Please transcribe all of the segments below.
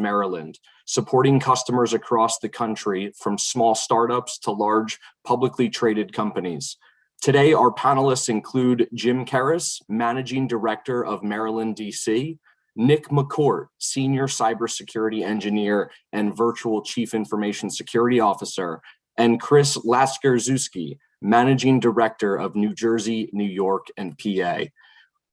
Maryland, supporting customers across the country from small startups to large publicly traded companies. Today, our panelists include Jim Kehres, Managing Director of Maryland, DC, Nick McCourt, Senior Cybersecurity Engineer and Virtual Chief Information Security Officer, and Kris Laskarzewski, Managing Director of New Jersey, New York, and PA.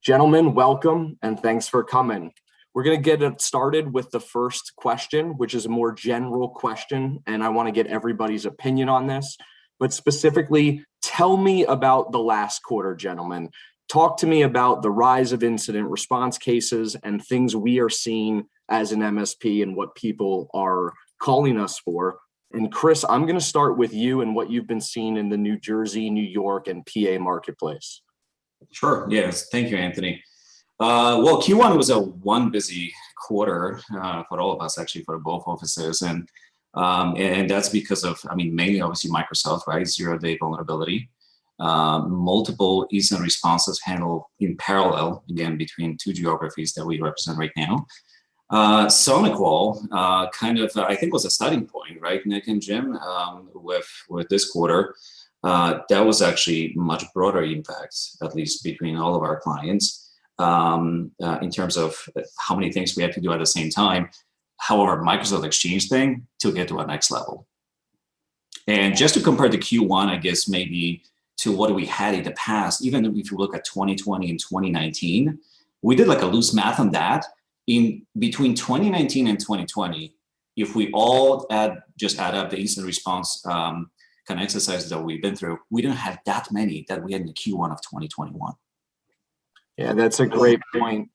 Gentlemen, welcome and thanks for coming. We're going to get it started with the first question, which is a more general question, and I want to get everybody's opinion on this. But specifically, tell me about the last quarter, gentlemen. Talk to me about the rise of incident response cases and things we are seeing as an MSP and what people are calling us for. And Kris, I'm going to start with you and what you've been seeing in the New Jersey, New York, and PA marketplace. Sure. Yes. Thank you, Anthony. Well, Q1 was one busy quarter for all of us, actually, for both offices. And that's because of, mainly obviously Microsoft, right? 0-day vulnerability. Multiple incident responses handled in parallel, again, between two geographies that we represent right now. SonicWall I think was a starting point, right, Nick and Jim, with this quarter. That was actually much broader impact, at least between all of our clients, in terms of how many things we have to do at the same time. However, Microsoft Exchange thing took it to a next level. And just to compare the Q1, I guess, maybe to what we had in the past, even if you look at 2020 and 2019, we did like a loose math on that. In between 2019 and 2020, if we all just add up the incident response kind of exercises that we've been through, we didn't have that many that we had in the Q1 of 2021. Yeah, that's a great point.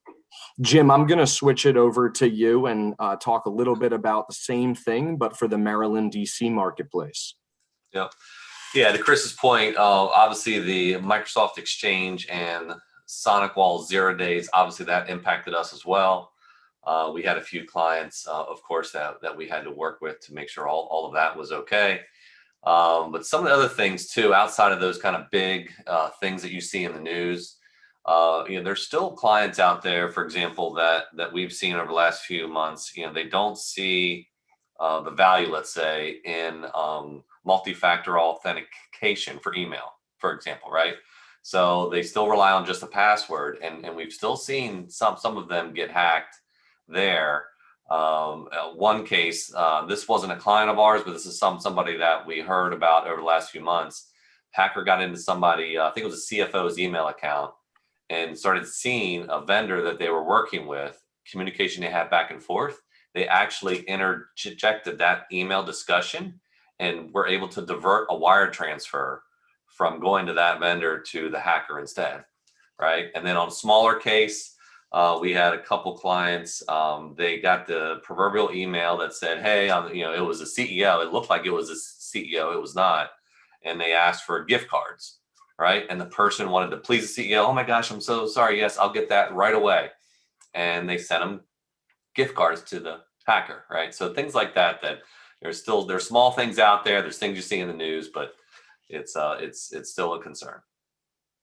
Jim, I'm going to switch it over to you and talk a little bit about the same thing, but for the Maryland, DC marketplace. Yeah, to Kris's point, obviously the Microsoft Exchange and SonicWall 0 days, obviously that impacted us as well. We had a few clients, of course, that we had to work with to make sure all of that was okay. But some of the other things too, outside of those kind of big things that you see in the news, there's still clients out there, for example, that we've seen over the last few months. They don't see the value, let's say, in multi-factor authentication for email, for example, right? So they still rely on just a password, and we've still seen some of them get hacked there. One case, this wasn't a client of ours, but this is somebody that we heard about over the last few months. Hacker got into somebody, I think it was a CFO's email account, and started seeing a vendor that they were working with, communication they had back and forth. They actually interjected that email discussion and were able to divert a wire transfer from going to that vendor to the hacker instead, right? And then on a smaller case, we had a couple clients, they got the proverbial email that said, hey, it was a CEO. It looked like it was a CEO. It was not. And they asked for gift cards, right? And the person wanted to please the CEO. Oh my gosh, I'm so sorry. Yes, I'll get that right away. And they sent them gift cards to the hacker, right? So things like that there's small things out there. There's things you see in the news, but it's still a concern.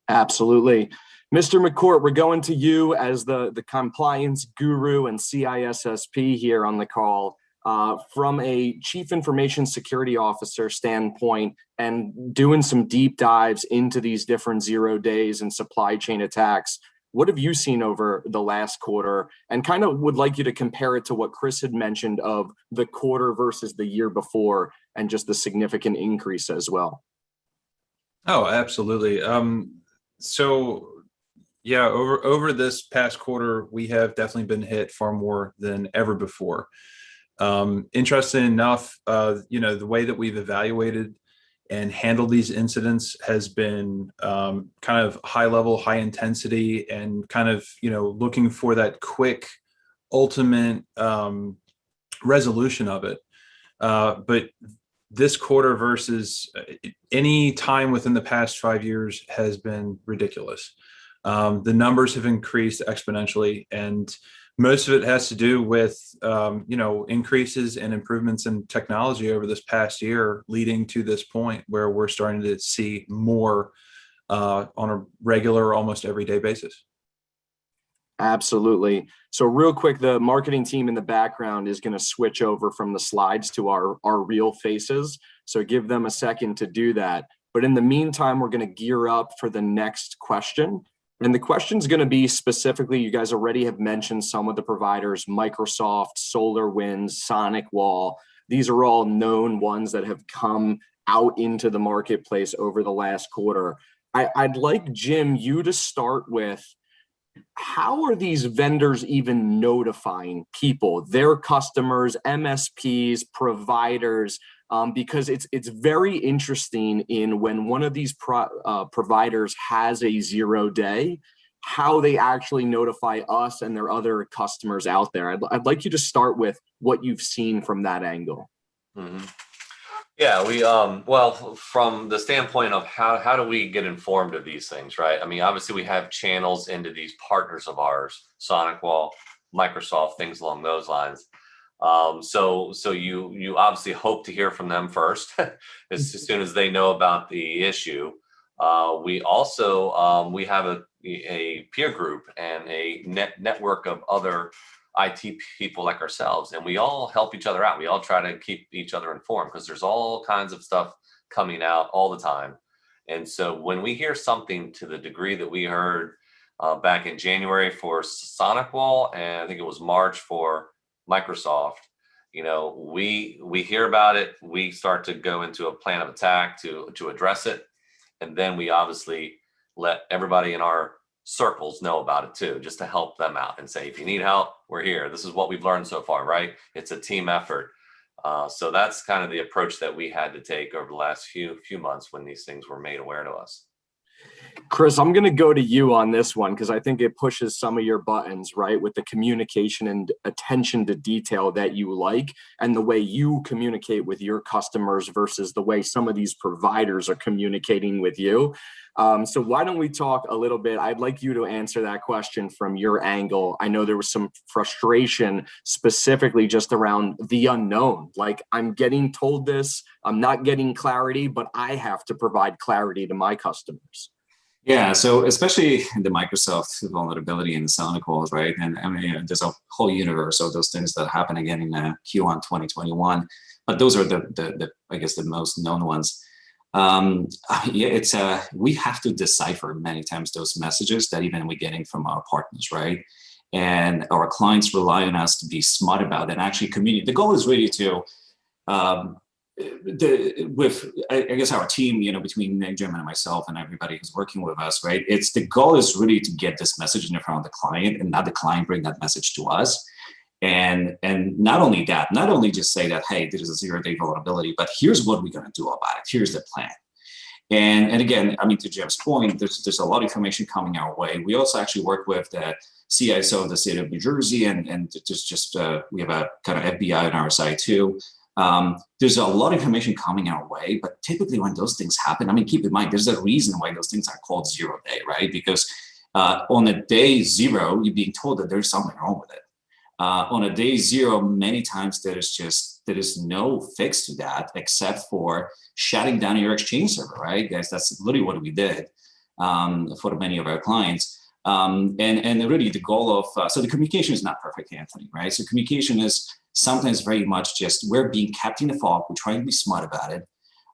Absolutely. Mr. McCourt, we're going to you as the compliance guru and CISSP here on the call. From a Chief Information Security Officer standpoint and doing some deep dives into these different 0 days and supply chain attacks, what have you seen over the last quarter? And kind of would like you to compare it to what Kris had mentioned of the quarter versus the year before and just the significant increase as well. Oh, absolutely. So yeah, over this past quarter, we have definitely been hit far more than ever before. Interesting enough, the way that we've evaluated and handled these incidents has been kind of high level, high intensity, and kind of, looking for that quick, ultimate resolution of it. But this quarter versus any time within the past 5 years has been ridiculous. The numbers have increased exponentially, and most of it has to do with, increases and improvements in technology over this past year, leading to this point where we're starting to see more on a regular, almost everyday basis. Absolutely. So real quick, the marketing team in the background is going to switch over from the slides to our real faces. So give them a second to do that. But in the meantime, we're going to gear up for the next question. And the question is going to be specifically, you guys already have mentioned some of the providers, Microsoft, SolarWinds, SonicWall. These are all known ones that have come out into the marketplace over the last quarter. I'd like, Jim, you to start with, how are these vendors even notifying people, their customers, MSPs, providers? Because it's very interesting in when one of these providers has a 0 day, how they actually notify us and their other customers out there. I'd like you to start with what you've seen from that angle. Mm-hmm. Yeah, we well, from the standpoint of how do we get informed of these things, right? I mean, obviously we have channels into these partners of ours, SonicWall, Microsoft, things along those lines. So you obviously hope to hear from them first as soon as they know about the issue. We also we have a peer group and a network of other IT people like ourselves, and we all help each other out. We all try to keep each other informed because there's all kinds of stuff coming out all the time. And so when we hear something to the degree that we heard back in January for SonicWall, and I think it was March for Microsoft, you know, we hear about it, we start to go into a plan of attack to address it, and then we obviously let everybody in our circles know about it too, just to help them out and say, if you need help, we're here. This is what we've learned so far, right? It's a team effort. So that's kind of the approach that we had to take over the last few months when these things were made aware to us. Kris, I'm going to go to you on this one because I think it pushes some of your buttons, right? With the communication and attention to detail that you like, and the way you communicate with your customers versus the way some of these providers are communicating with you. So why don't we talk a little bit? I'd like you to answer that question from your angle. I know there was some frustration specifically just around the unknown. Like, I'm getting told this, I'm not getting clarity, but I have to provide clarity to my customers. Yeah, so especially the Microsoft vulnerability in the SonicWalls, right? And I mean, there's a whole universe of those things that happen again in Q1 2021, but those are the I guess the most known ones. Yeah, it's we have to decipher many times those messages that even we're getting from our partners, right? And our clients rely on us to be smart about it and actually communicate. The goal is really to with I guess our team, you know, between Jim and myself and everybody who's working with us, right? It's the goal is really to get this message in front of the client and not the client bring that message to us. And not only that, not only just say that, hey, this is a 0 day vulnerability, but here's what we're going to do about it. Here's the plan. And again, I mean, to Jim's point, there's a lot of information coming our way. We also actually work with the CISO of the state of New Jersey, and just we have a kind of FBI on our side too. There's a lot of information coming our way, but typically when those things happen, I mean, keep in mind, there's a reason why those things are called 0 day, right? Because on a day 0, you're being told that there's something wrong with it. On a day 0, many times there is no fix to that except for shutting down your Exchange server, right, guys? That's literally what we did for many of our clients. And really the goal of, so the communication is not perfect, Anthony, right? So communication is sometimes very much just we're being kept in the fog. We're trying to be smart about it.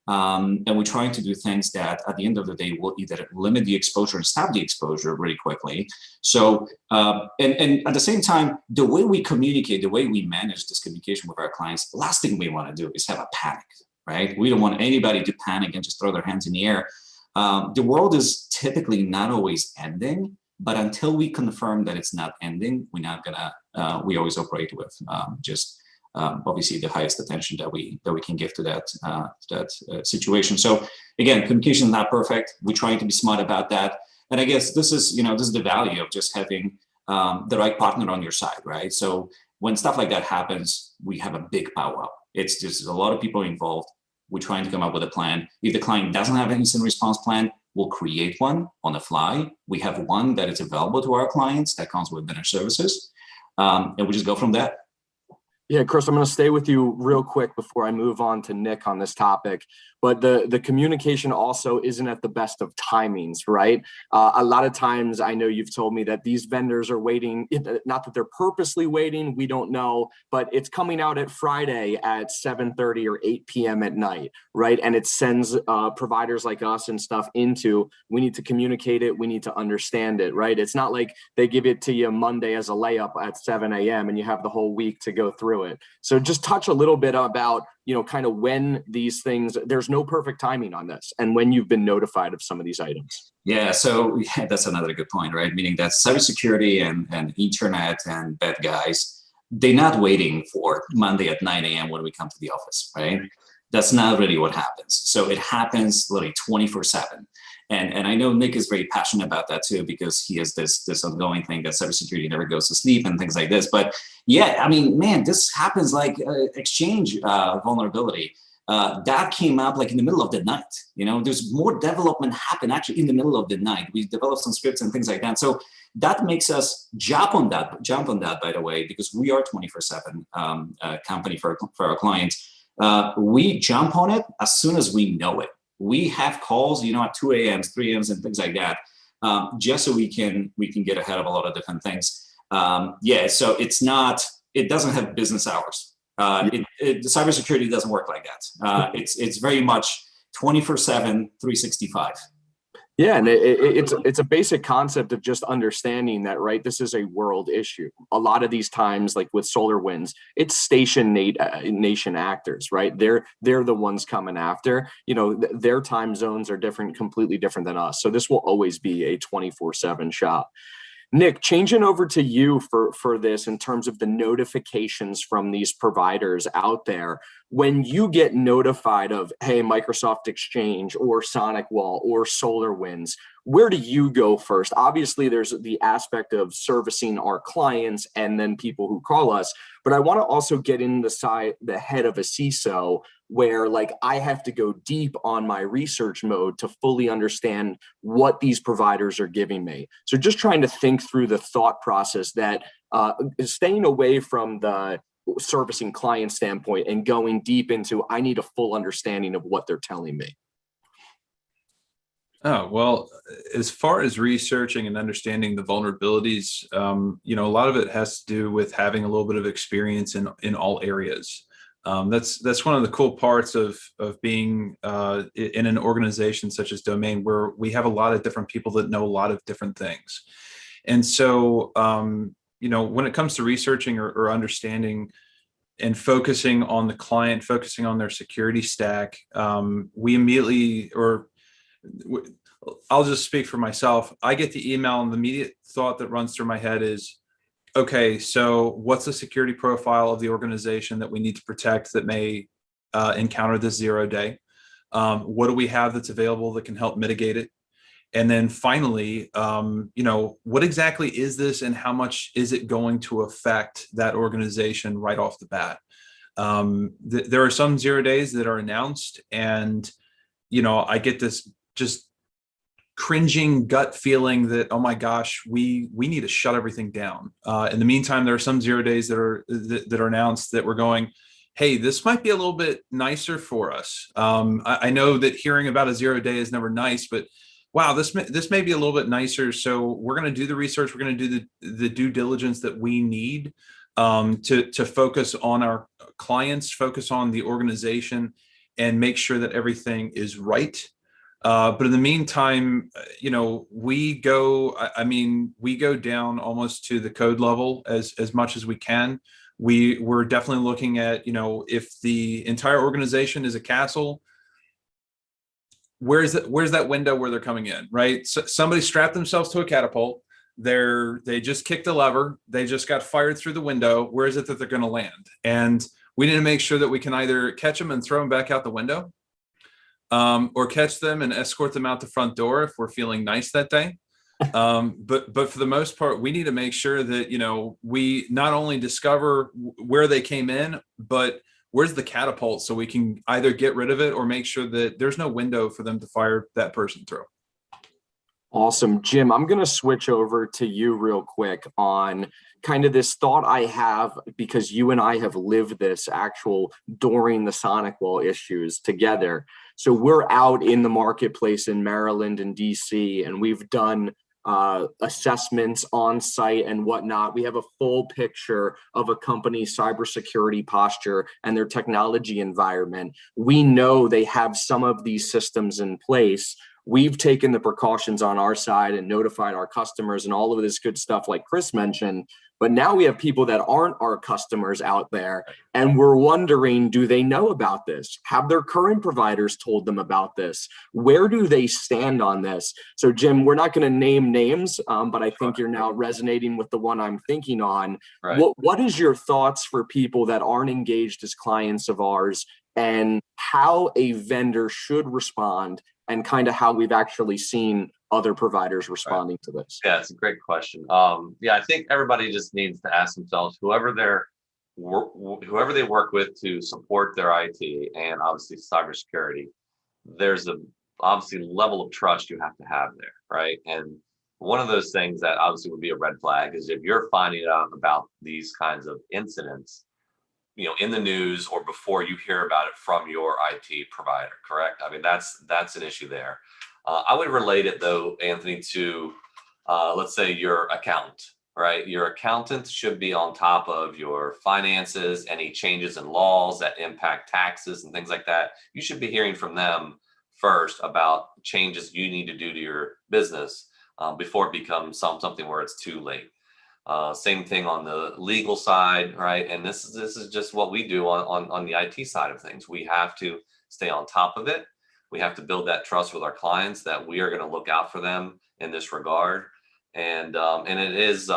And we're trying to do things that at the end of the day will either limit the exposure and stop the exposure really quickly. So, and at the same time, the way we communicate, the way we manage this communication with our clients, last thing we want to do is have a panic, right? We don't want anybody to panic and just throw their hands in the air. The world is typically not always ending, but until we confirm that it's not ending, we're not gonna, we always operate with obviously the highest attention that we can give to that situation. So again, communication is not perfect. We're trying to be smart about that. And I guess this is the value of just having the right partner on your side, right? So when stuff like that happens, we have a big power up. There's a lot of people involved. We're trying to come up with a plan. If the client doesn't have an instant response plan, we'll create one on the fly. We have one that is available to our clients that comes with managed services. And we just go from there. Yeah, Kris, I'm going to stay with you real quick before I move on to Nick on this topic. But the communication also isn't at the best of timings, right? A lot of times I know you've told me that these vendors are waiting, not that they're purposely waiting, we don't know, but it's coming out at Friday at 7:30 or 8 p.m. at night, right? And it sends providers like us and stuff into, we need to communicate it, we need to understand it, right? It's not like they give it to you Monday as a layup at 7 a.m. and you have the whole week to go through it. So just touch a little bit about, kind of when these things, there's no perfect timing on this, and when you've been notified of some of these items. Yeah, so that's another good point, right? Meaning that cybersecurity and internet and bad guys, they're not waiting for Monday at 9 a.m. when we come to the office, right? That's not really what happens. So it happens literally 24/7. And I know Nick is very passionate about that too, because he has this ongoing thing that cybersecurity never goes to sleep and things like this. But yeah, I mean, man, this happens like Exchange vulnerability. That came up like in the middle of the night. There's more development happen actually in the middle of the night. We developed some scripts and things like that. So that makes us jump on that, by the way, because we are 24/7 company for our clients. We jump on it as soon as we know it. We have calls, at 2 a.m., 3 a.m. and things like that, just so we can get ahead of a lot of different things. So it doesn't have business hours. Cybersecurity doesn't work like that. It's very much 24/7, 365. Yeah, and it's a basic concept of just understanding that, right? This is a world issue. A lot of these times, like with SolarWinds, it's nation actors, right? They're the ones coming after. Their time zones are different, completely different than us. So this will always be a 24/7 shop. Nick, changing over to you for this in terms of the notifications from these providers out there. When you get notified of, hey, Microsoft Exchange or SonicWall or SolarWinds, where do you go first? Obviously, there's the aspect of servicing our clients and then people who call us, but I want to also get in the head of a CISO where I have to go deep on my research mode to fully understand what these providers are giving me. So just trying to think through the thought process that staying away from the servicing client standpoint and going deep into, I need a full understanding of what they're telling me. Oh, well, as far as researching and understanding the vulnerabilities, a lot of it has to do with having a little bit of experience in all areas. That's one of the cool parts of being in an organization such as Domain, where we have a lot of different people that know a lot of different things. And so, when it comes to researching or understanding and focusing on the client, focusing on their security stack, we immediately, I'll just speak for myself. I get the email and the immediate thought that runs through my head is, okay, so what's the security profile of the organization that we need to protect that may encounter this 0 day? What do we have that's available that can help mitigate it? And then finally, what exactly is this and how much is it going to affect that organization right off the bat? There are some 0 days that are announced, and, I get this just cringing gut feeling that, oh my gosh, we need to shut everything down. In the meantime, there are some 0 days that are announced that we're going, hey, this might be a little bit nicer for us. I know that hearing about a 0 day is never nice, but wow, this may be a little bit nicer. So we're going to do the research. We're going to do the due diligence that we need to focus on our clients, focus on the organization, and make sure that everything is right. But in the meantime, we go down almost to the code level as much as we can. We're definitely looking at, if the entire organization is a castle, where's that window where they're coming in, right? So somebody strapped themselves to a catapult. They just kicked a lever. They just got fired through the window. Where is it that they're going to land? And we need to make sure that we can either catch them and throw them back out the window, or catch them and escort them out the front door if we're feeling nice that day. But for the most part, we need to make sure that, we not only discover where they came in, but where's the catapult, so we can either get rid of it or make sure that there's no window for them to fire that person through. Awesome. Jim, I'm going to switch over to you real quick on, kind of this thought I have, because you and I have lived this during the SonicWall issues together. So we're out in the marketplace in Maryland and DC, and we've done assessments on site and whatnot. We have a full picture of a company's cybersecurity posture and their technology environment. We know they have some of these systems in place. We've taken the precautions on our side and notified our customers and all of this good stuff like Kris mentioned. But now we have people that aren't our customers out there, and we're wondering, do they know about this? Have their current providers told them about this? Where do they stand on this? So Jim, we're not going to name names, but I think you're now resonating with the one I'm thinking on. Right. What is your thoughts for people that aren't engaged as clients of ours, and how a vendor should respond, and kind of how we've actually seen other providers responding to this? Yeah, it's a great question. Yeah, I think everybody just needs to ask themselves, whoever they work with to support their IT and obviously cybersecurity, there's a obviously level of trust you have to have there, right? And one of those things that obviously would be a red flag is if you're finding out about these kinds of incidents, in the news or before you hear about it from your IT provider, correct? I mean, that's an issue there. I would relate it though, Anthony, to let's say your accountant, right? Your accountant should be on top of your finances, any changes in laws that impact taxes and things like that. You should be hearing from them first about changes you need to do to your business before it becomes something where it's too late. Same thing on the legal side, right? And this is just what we do on the IT side of things. We have to stay on top of it. We have to build that trust with our clients that we are going to look out for them in this regard. And it is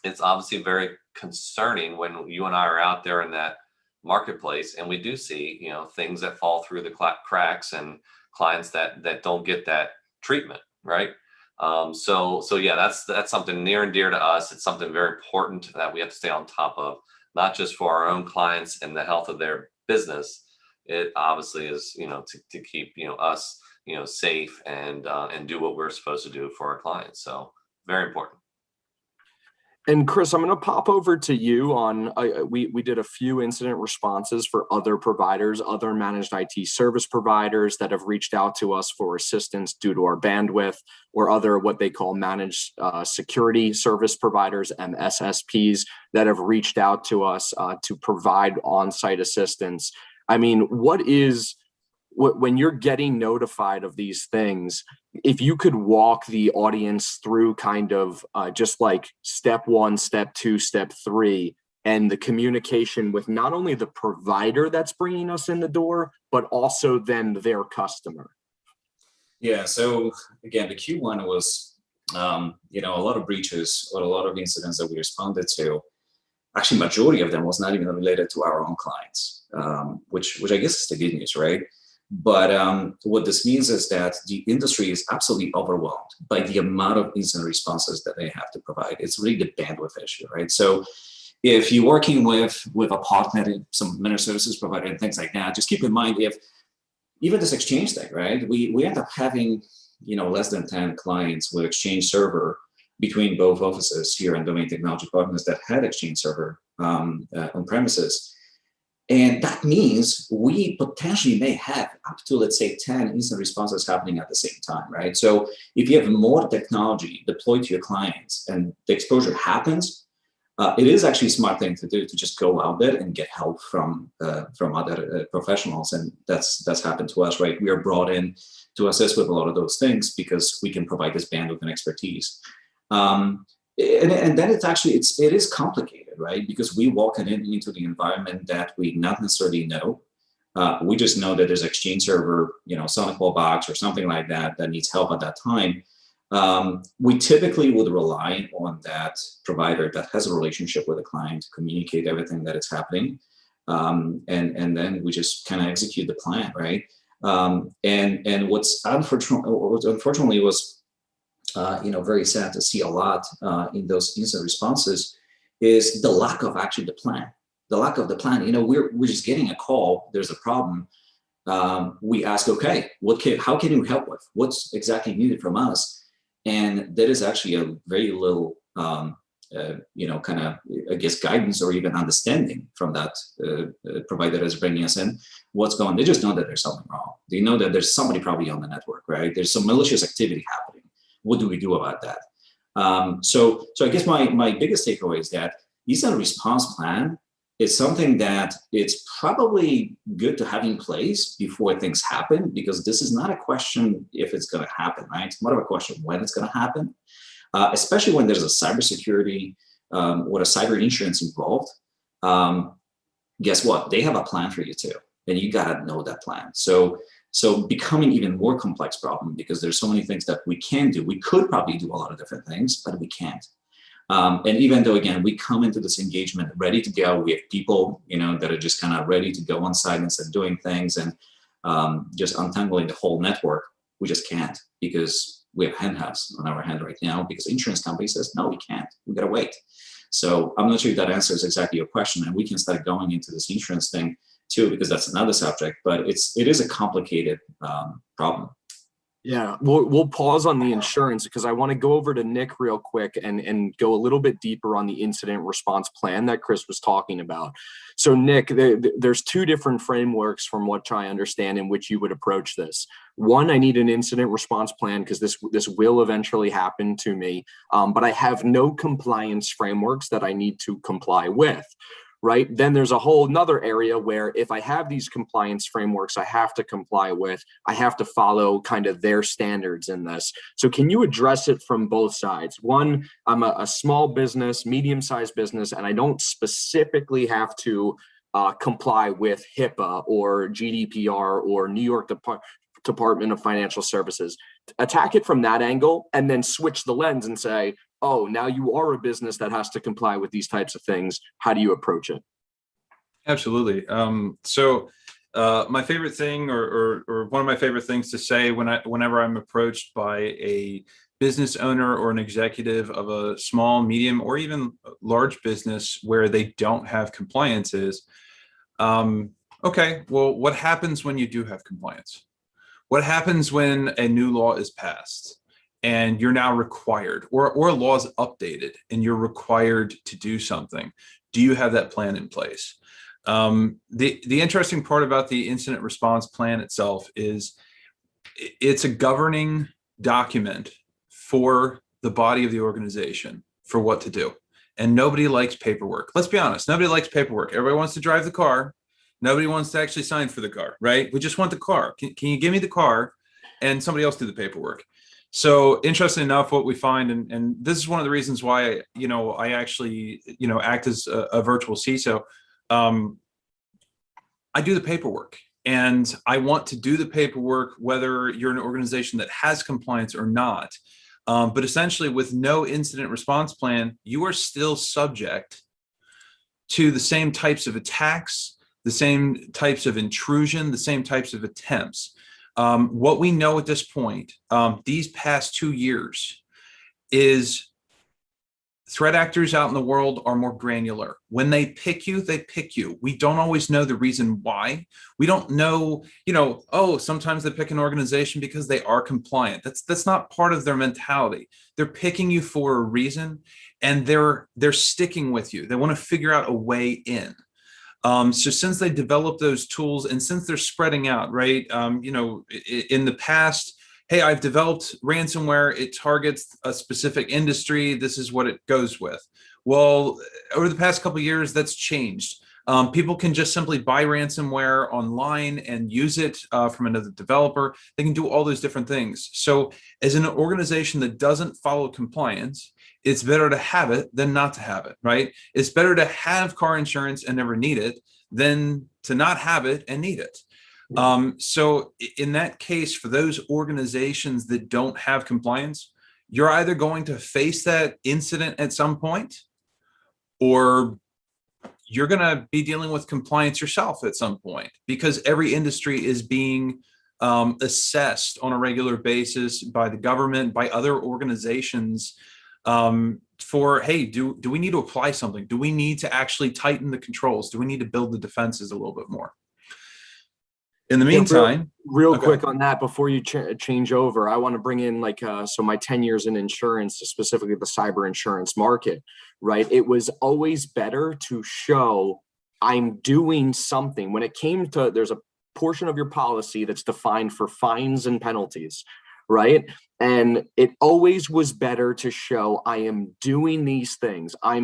it's obviously very concerning when you and I are out there in that marketplace and we do see things that fall through the cracks and clients that don't get that treatment, right? So yeah, that's something near and dear to us. It's something very important that we have to stay on top of, not just for our own clients and the health of their business. It obviously is, to keep, us, safe and do what we're supposed to do for our clients. So very important. And Kris, I'm going to pop over to you on, we did a few incident responses for other providers, other managed IT service providers that have reached out to us for assistance due to our bandwidth, or other what they call managed security service providers, MSPs, that have reached out to us to provide on-site assistance. I mean, when you're getting notified of these things, if you could walk the audience through kind of just like step 1, step 2, step 3, and the communication with not only the provider that's bringing us in the door, but also then their customer. Yeah, so again, the Q1 was, a lot of breaches or a lot of incidents that we responded to. Actually, majority of them was not even related to our own clients, which I guess is the good news, right? But what this means is that the industry is absolutely overwhelmed by the amount of incident responses that they have to provide. It's really the bandwidth issue, right? So if you're working with a partner, some managed services provider and things like that, just keep in mind, if even this Exchange thing, right? We end up having, less than 10 clients with Exchange Server between both offices here and Domain Technology Partners that had Exchange Server on premises. And that means we potentially may have up to, let's say, 10 instant responses happening at the same time, right? So if you have more technology deployed to your clients and the exposure happens, it is actually a smart thing to do, to just go out there and get help from other professionals. And that's happened to us, right? We are brought in to assist with a lot of those things because we can provide this bandwidth and expertise. And then it is complicated, right? Because we walk into the environment that we not necessarily know. We just know that there's Exchange Server, SonicWall box or something like that needs help at that time. We typically would rely on that provider that has a relationship with the client to communicate everything that is happening. And then we just kind of execute the plan, right? And what's unfortunately was very sad to see a lot in those instant responses is the lack of actually the plan. The lack of the plan. We're just getting a call. There's a problem. We ask, okay, how can you help with? What's exactly needed from us? And there is actually a very little kind of, I guess, guidance or even understanding from that provider that's bringing us in. What's going on? They just know that there's something wrong. They know that there's somebody probably on the network, right? There's some malicious activity happening. What do we do about that? So I guess my biggest takeaway is that incident response plan is something that it's probably good to have in place before things happen, because this is not a question if it's going to happen, right? It's more of a question when it's going to happen, especially when there's a cybersecurity or a cyber insurance involved. Guess what? They have a plan for you too, and you got to know that plan. So becoming even more complex problem, because there's so many things that we can do. We could probably do a lot of different things, but we can't. And even though, again, we come into this engagement ready to go, we have people, that are just kind of ready to go on site and start doing things and just untangling the whole network. We just can't, because we have handcuffs on our hand right now, because insurance company says, no, we can't, we gotta wait. So I'm not sure if that answers exactly your question, and we can start going into this insurance thing too, because that's another subject, but it is a complicated problem. Yeah, we'll pause on the insurance because I want to go over to Nick real quick and go a little bit deeper on the incident response plan that Kris was talking about. So Nick, there's two different frameworks from what I understand in which you would approach this. One, I need an incident response plan because this will eventually happen to me, but I have no compliance frameworks that I need to comply with. Right? Then there's a whole nother area where if I have these compliance frameworks I have to comply with, I have to follow kind of their standards in this. So can you address it from both sides? One, I'm a small business, medium-sized business, and I don't specifically have to comply with HIPAA or GDPR or New York Department of Financial Services. Attack it from that angle and then switch the lens and say, oh, now you are a business that has to comply with these types of things. How do you approach it? Absolutely. So my favorite thing, or one of my favorite things to say whenever I'm approached by a business owner or an executive of a small, medium, or even large business where they don't have compliance is, okay, well, what happens when you do have compliance? What happens when a new law is passed and you're now required, or a law is updated and you're required to do something? Do you have that plan in place? The interesting part about the incident response plan itself is it's a governing document for the body of the organization for what to do. And nobody likes paperwork. Let's be honest, nobody likes paperwork. Everybody wants to drive the car. Nobody wants to actually sign for the car, right? We just want the car. Can you give me the car and somebody else do the paperwork? So interesting enough, what we find, and this is one of the reasons why, I actually, act as a virtual CISO. I do the paperwork, and I want to do the paperwork whether you're an organization that has compliance or not. But essentially, with no incident response plan, you are still subject to the same types of attacks, the same types of intrusion, the same types of attempts. What we know at this point, these past 2 years, is threat actors out in the world are more granular. When they pick you, they pick you. We don't always know the reason why. We don't know, sometimes they pick an organization because they are compliant. That's not part of their mentality. They're picking you for a reason, and they're sticking with you. They want to figure out a way in. So since they developed those tools, and since they're spreading out, right, in the past, hey, I've developed ransomware, it targets a specific industry, this is what it goes with. Well, over the past couple of years, that's changed. People can just simply buy ransomware online and use it from another developer. They can do all those different things. So as an organization that doesn't follow compliance, it's better to have it than not to have it, right? It's better to have car insurance and never need it than to not have it and need it. So in that case, for those organizations that don't have compliance, you're either going to face that incident at some point, or you're going to be dealing with compliance yourself at some point, because every industry is being assessed on a regular basis by the government, by other organizations, for, hey, do we need to apply something? Do we need to actually tighten the controls? Do we need to build the defenses a little bit more? In the meantime, real okay. quick on that, before you change over, I want to bring in so my 10 years in insurance, specifically the cyber insurance market, right? It was always better to show I'm doing something. When it came to, there's a portion of your policy that's defined for fines and penalties, right? And it always was better to show I am doing these things. I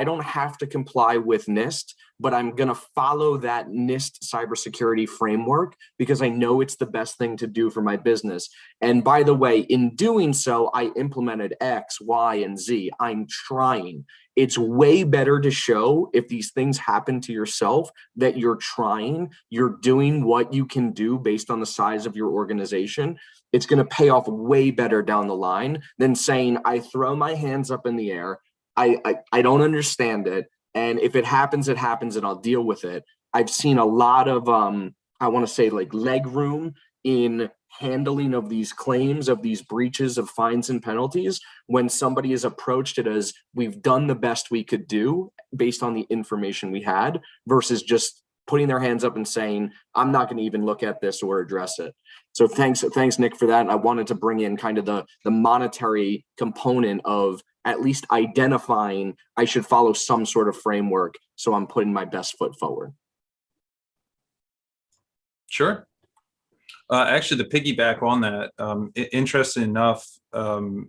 don't have to comply with NIST, but I'm going to follow that NIST cybersecurity framework because I know it's the best thing to do for my business. And by the way, in doing so, I implemented X, Y, and Z. I'm trying. It's way better to show if these things happen to yourself that you're trying, you're doing what you can do based on the size of your organization. It's going to pay off way better down the line than saying, I throw my hands up in the air. I don't understand it. And if it happens, it happens, and I'll deal with it. I've seen a lot of, I want to say like leg room in handling of these claims, of these breaches of fines and penalties, when somebody has approached it as we've done the best we could do based on the information we had, versus just putting their hands up and saying, I'm not going to even look at this or address it. So thanks, Nick, for that. And I wanted to bring in kind of the monetary component of at least identifying I should follow some sort of framework, so I'm putting my best foot forward. Sure. Actually, to piggyback on that, interesting enough, for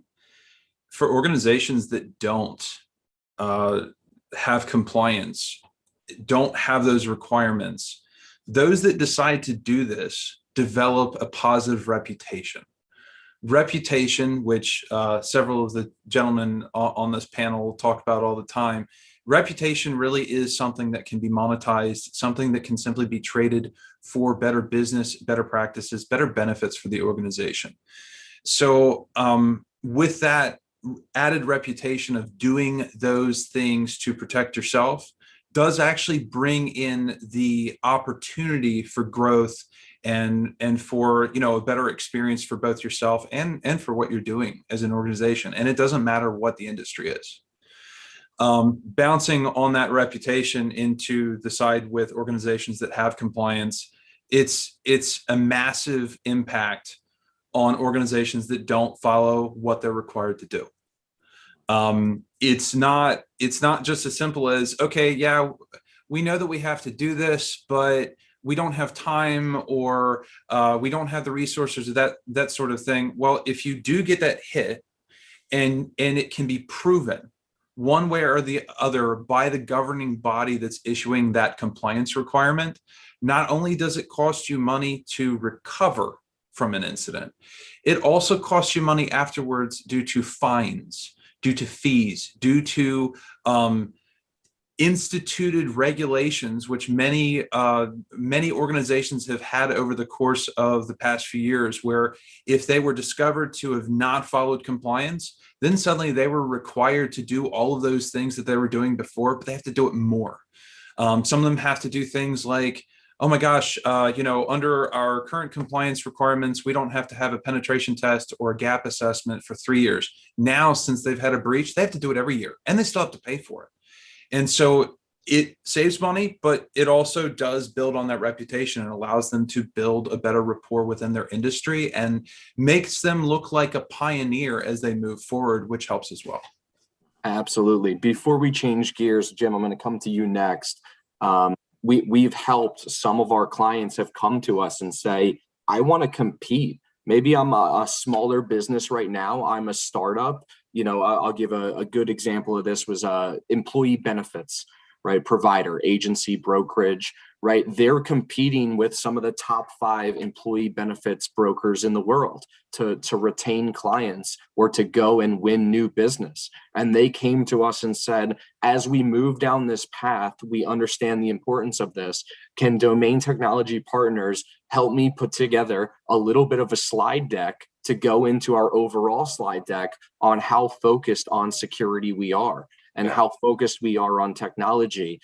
organizations that don't have compliance, don't have those requirements, those that decide to do this develop a positive reputation. Reputation, which several of the gentlemen on this panel talk about all the time. Reputation really is something that can be monetized, something that can simply be traded for better business, better practices, better benefits for the organization. So with that added reputation of doing those things to protect yourself does actually bring in the opportunity for growth and for, you know, a better experience for both yourself and for what you're doing as an organization. And it doesn't matter what the industry is. Bouncing on that reputation into the side with organizations that have compliance, it's a massive impact on organizations that don't follow what they're required to do. It's not just as simple as, okay, yeah, we know that we have to do this, but we don't have time, or we don't have the resources, or that sort of thing. Well, if you do get that hit, and it can be proven one way or the other by the governing body that's issuing that compliance requirement, not only does it cost you money to recover from an incident, it also costs you money afterwards due to fines, due to fees, due to instituted regulations, which many organizations have had over the course of the past few years, where if they were discovered to have not followed compliance, then suddenly they were required to do all of those things that they were doing before, but they have to do it more. Some of them have to do things like, oh my gosh, under our current compliance requirements, we don't have to have a penetration test or a gap assessment for 3 years. Now, since they've had a breach, they have to do it every year, and they still have to pay for it. And so it saves money, but it also does build on that reputation and allows them to build a better rapport within their industry and makes them look like a pioneer as they move forward, which helps as well. Absolutely. Before we change gears, Jim, I'm going to come to you next. We've helped some of our clients have come to us and say, I want to compete. Maybe I'm a smaller business right now. I'm a startup. You know, I'll give a good example of this was employee benefits, right? Provider, agency, brokerage, right? They're competing with some of the top 5 employee benefits brokers in the world to retain clients or to go and win new business. And they came to us and said, as we move down this path, we understand the importance of this. Can domain technology partners help me put together a little bit of a slide deck to go into our overall slide deck on how focused on security we are and how focused we are on technology,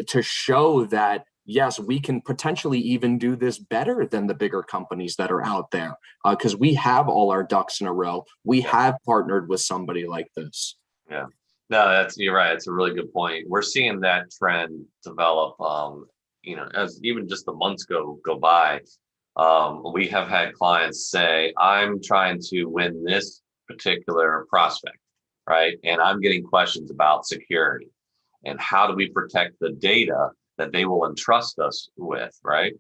to show that, yes, we can potentially even do this better than the bigger companies that are out there, because we have all our ducks in a row. We have partnered with somebody like this. Yeah, no, you're right. It's a really good point. We're seeing that trend develop as even just the months go by, we have had clients say, I'm trying to win this particular prospect, right? And I'm getting questions about security and how do we protect the data that they will entrust us with, right?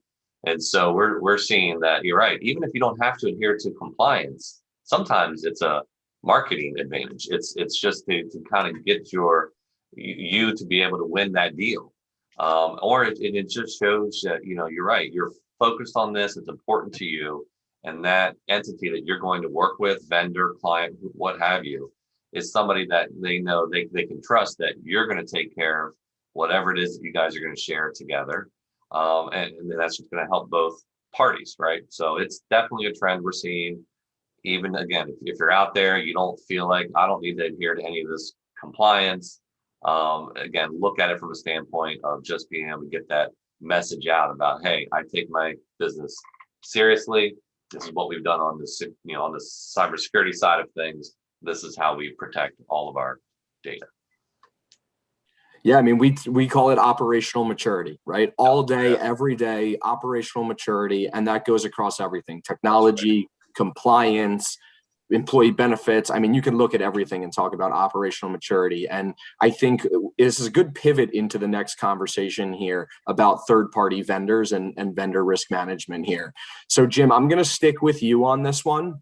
And so we're seeing that you're right. Even if you don't have to adhere to compliance, sometimes it's a marketing advantage. It's just to kind of get you to be able to win that deal. Or it just shows that, you're right. You're focused on this. It's important to you. And that entity that you're going to work with, vendor, client, what have you, is somebody that they know they can trust that you're going to take care of whatever it is that you guys are going to share together. And that's just going to help both parties, right? So it's definitely a trend we're seeing. Even again, if you're out there, you don't feel like I don't need to adhere to any of this compliance. Again, look at it from a standpoint of just being able to get that message out about, hey, I take my business seriously. This is what we've done on this, on the cybersecurity side of things. This is how we protect all of our data. Yeah, I mean, we call it operational maturity, right? All day, every day, operational maturity, and that goes across everything: technology, compliance, employee benefits. I mean, you can look at everything and talk about operational maturity. And I think this is a good pivot into the next conversation here about third-party vendors and vendor risk management here. So, Jim, I'm going to stick with you on this one.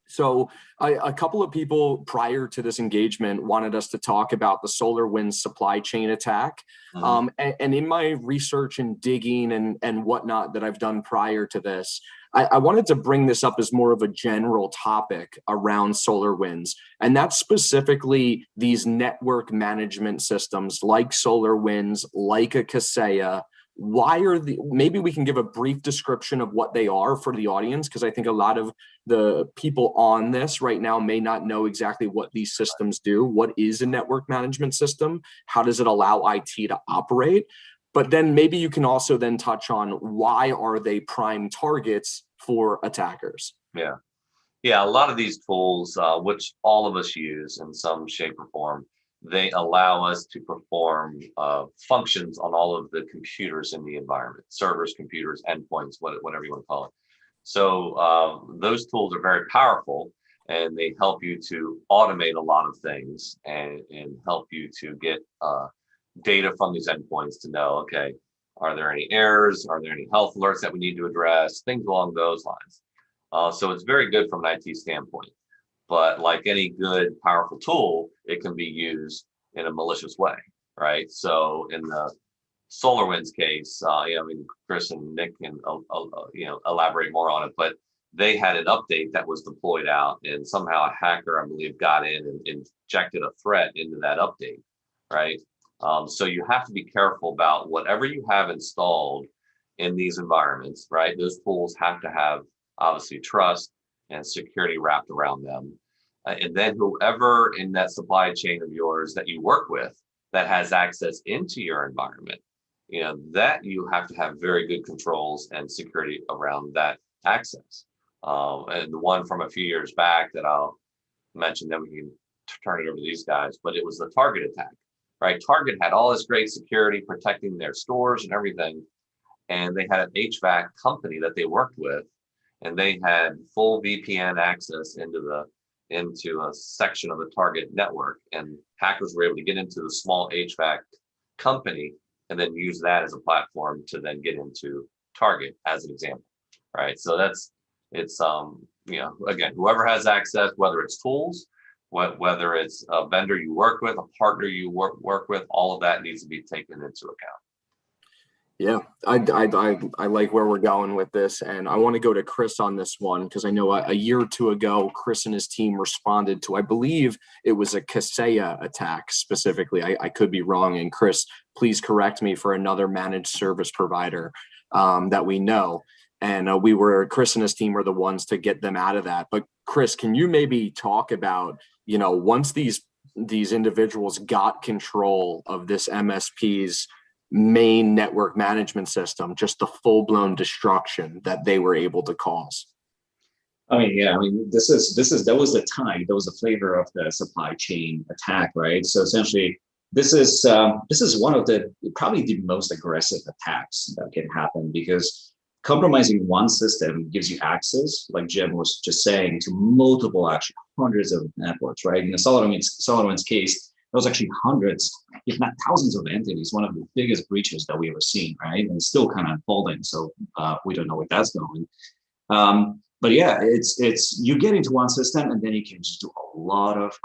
So a couple of people prior to this engagement wanted us to talk about the SolarWinds supply chain attack. And in my research and digging and whatnot that I've done prior to this, I wanted to bring this up as more of a general topic around SolarWinds. And that's specifically these network management systems like SolarWinds, like a Kaseya. Maybe we can give a brief description of what they are for the audience, because I think a lot of the people on this right now may not know exactly what these systems do. What is a network management system? How does it allow IT to operate? But then maybe you can also then touch on why are they prime targets for attackers? Yeah, a lot of these tools, which all of us use in some shape or form, they allow us to perform functions on all of the computers in the environment: servers, computers, endpoints, whatever you want to call it. So those tools are very powerful, and they help you to automate a lot of things and help you to get data from these endpoints to know, okay, are there any errors? Are there any health alerts that we need to address? Things along those lines. So it's very good from an IT standpoint. But like any good, powerful tool, it can be used in a malicious way, right? So in the SolarWinds case, Kris and Nick can elaborate more on it, but they had an update that was deployed out, and somehow a hacker, I believe, got in and injected a threat into that update, right? So you have to be careful about whatever you have installed in these environments, right? Those tools have to have obviously trust and security wrapped around them. And then whoever in that supply chain of yours that you work with that has access into your environment, that you have to have very good controls and security around that access. And the one from a few years back that I'll mention, then we can turn it over to these guys, but it was the Target attack, right? Target had all this great security protecting their stores and everything. And they had an HVAC company that they worked with, and they had full VPN access into a section of the Target network, and hackers were able to get into the small HVAC company and then use that as a platform to then get into Target, as an example, right? So again, whoever has access, whether it's tools, whether it's a vendor you work with, a partner you work with, all of that needs to be taken into account. Yeah, I like where we're going with this, and I want to go to Kris on this one, because I know a year or two ago, Kris and his team responded to, I believe it was a Kaseya attack specifically. I could be wrong, and Kris, please correct me, for another managed service provider that we know. And Kris and his team were the ones to get them out of that. But Kris, can you maybe talk about, once these individuals got control of this MSP's main network management system, just the full-blown destruction that they were able to cause? That was the flavor of the supply chain attack, right? So essentially, this is one of the probably the most aggressive attacks that can happen, because compromising one system gives you access, like Jim was just saying, to multiple, actually hundreds of networks, right? In the SolarWinds case, there was actually hundreds, if not thousands of entities, one of the biggest breaches that we ever seen, right? And still kind of unfolding, so we don't know where that's going. But yeah, it's you get into one system and then you can just do a lot of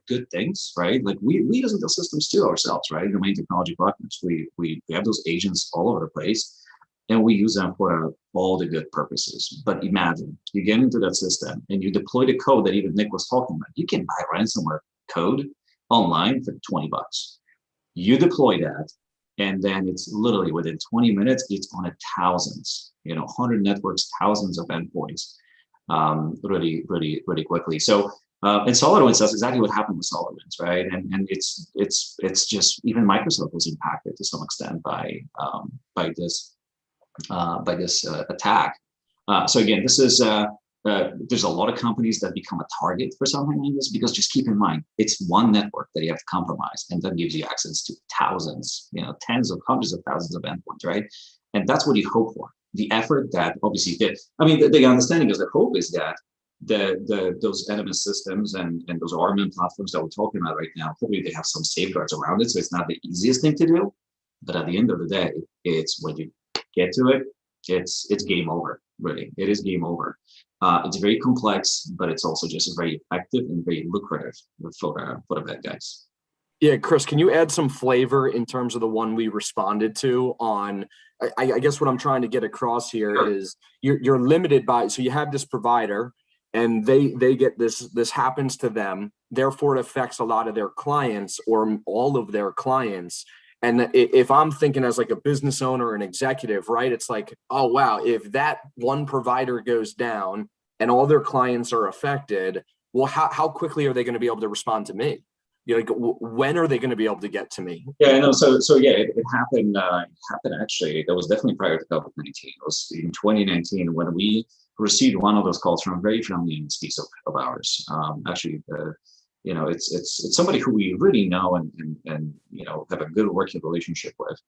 good things, right? Like we use those systems too ourselves, right? The main technology partners, we have those agents all over the place, and we use them for all the good purposes. But imagine you get into that system and you deploy the code that even Nick was talking about. You can buy ransomware code online for $20. You deploy that, and then it's literally within 20 minutes, it's on thousands, 100 networks, thousands of endpoints, really quickly. So, and SolarWinds, that's exactly what happened with SolarWinds, right? And it's just, even Microsoft was impacted to some extent by this attack. So again, this is there's a lot of companies that become a target for something like this, because just keep in mind, it's one network that you have to compromise, and that gives you access to thousands, tens of hundreds of thousands of endpoints, right? And that's what you hope for. The effort that obviously the understanding is, the hope is that those NMS systems and those RMM platforms that we're talking about right now, hopefully they have some safeguards around it, so it's not the easiest thing to do. But at the end of the day, it's when you get to it, it's game over. Really, it is game over. It's very complex, but it's also just very effective and very lucrative for the bad guys. Yeah, Kris, can you add some flavor in terms of the one we responded to on? I guess what I'm trying to get across here is you're limited by, so you have this provider and they get this happens to them, therefore it affects a lot of their clients or all of their clients. And if I'm thinking as like a business owner or an executive, right, it's like, oh, wow, if that one provider goes down and all their clients are affected, well, how quickly are they going to be able to respond to me? When are they going to be able to get to me? Yeah, no. So yeah, it happened. Actually, that was definitely prior to COVID-19. It was in 2019 when we received one of those calls from a very friendly MSPs of ours. Actually, it's somebody who we really know and have a good working relationship with.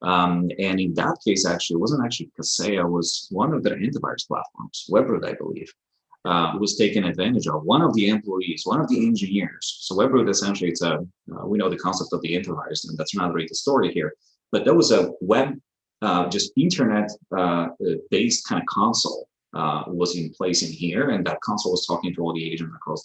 And in that case, actually, it wasn't actually Kaseya, it was one of their antivirus platforms, Webroot, I believe. Was taken advantage of. One of the employees, one of the engineers. So Webroot, essentially, it's we know the concept of the antivirus, and that's not really the story here. But there was a web, just internet-based kind of console was in place in here, and that console was talking to all the agents across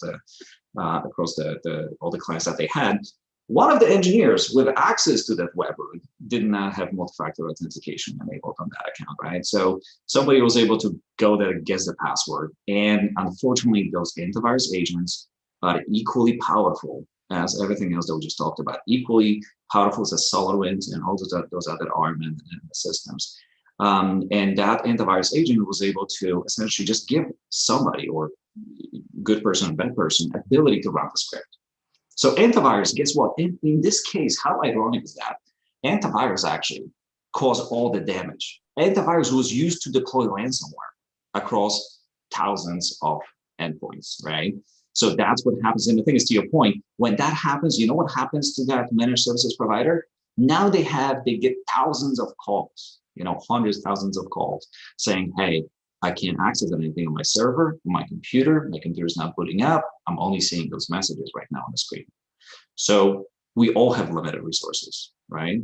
all the clients that they had. One of the engineers with access to that Webroot did not have multi-factor authentication enabled on that account, right? So somebody was able to go there and guess the password. And unfortunately, those antivirus agents are equally powerful as everything else that we just talked about, equally powerful as SolarWinds and all those other RMM systems. And that antivirus agent was able to essentially just give somebody, or good person or bad person, ability to run the script. So antivirus, guess what? In this case, how ironic is that? Antivirus actually caused all the damage. Antivirus was used to deploy ransomware across thousands of endpoints, right? So that's what happens. And the thing is, to your point, when that happens, you know what happens to that managed services provider? Now they get thousands of calls, hundreds, thousands of calls saying, hey, I can't access anything on my server, on my computer is not booting up. I'm only seeing those messages right now on the screen. So we all have limited resources, right?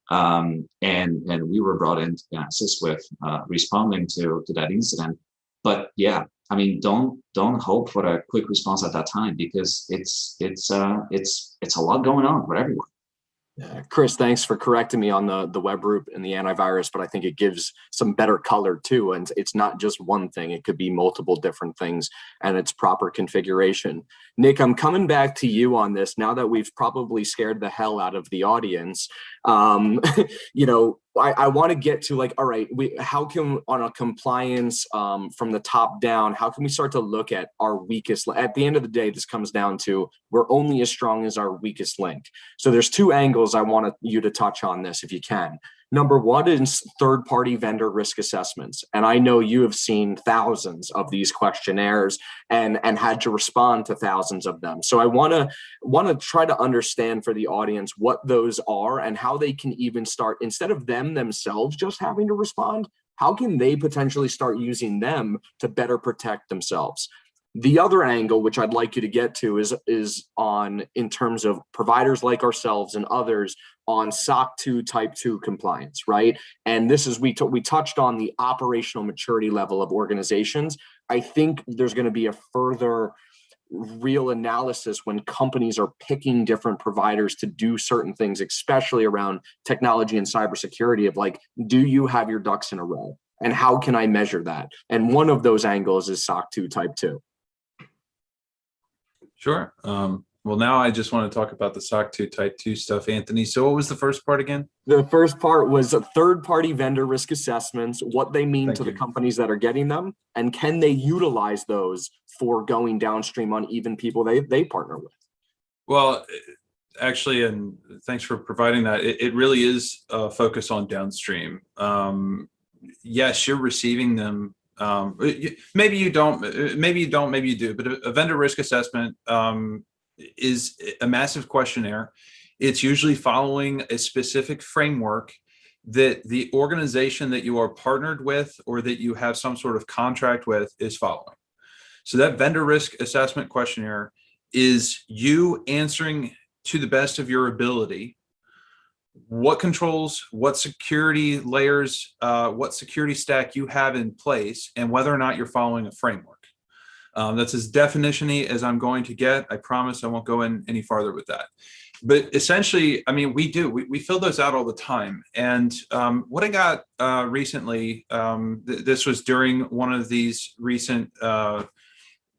And we were brought in to assist with responding to that incident. But yeah, I mean, don't hope for a quick response at that time, because it's a lot going on for everyone. Yeah, Kris, thanks for correcting me on the Webroot and the antivirus, but I think it gives some better color too. And it's not just one thing, it could be multiple different things and its proper configuration. Nick, I'm coming back to you on this now that we've probably scared the hell out of the audience. I want to get to all right, how can, on a compliance from the top down, how can we start to look at our weakest, at the end of the day, this comes down to we're only as strong as our weakest link. So there's two angles I want you to touch on this if you can. Number one is third-party vendor risk assessments. And I know you have seen thousands of these questionnaires and had to respond to thousands of them. So I want to try to understand for the audience what those are and how they can even start, instead of them themselves just having to respond, how can they potentially start using them to better protect themselves? The other angle, which I'd like you to get to, is on in terms of providers like ourselves and others on SOC 2 Type 2 compliance, right? And this is, we touched on the operational maturity level of organizations. I think there's going to be a further real analysis when companies are picking different providers to do certain things, especially around technology and cybersecurity, of like, do you have your ducks in a row? And how can I measure that? And one of those angles is SOC 2 Type 2. Sure. Well, now I just want to talk about the SOC 2 Type 2 stuff, Anthony. So what was the first part again? The first part was third-party vendor risk assessments, what they mean to the companies that are getting them, and can they utilize those for going downstream on even people they partner with? Well, actually, and thanks for providing that. It really is a focus on downstream. Yes, you're receiving them. Maybe you don't, maybe you do, but a vendor risk assessment is a massive questionnaire. It's usually following a specific framework that the organization that you are partnered with or that you have some sort of contract with is following. So that vendor risk assessment questionnaire is you answering to the best of your ability what controls, what security layers, what security stack you have in place, and whether or not you're following a framework. That's as definition-y as I'm going to get. I promise I won't go in any farther with that. But essentially, I mean, we fill those out all the time. And what I got recently, this was during one of these recent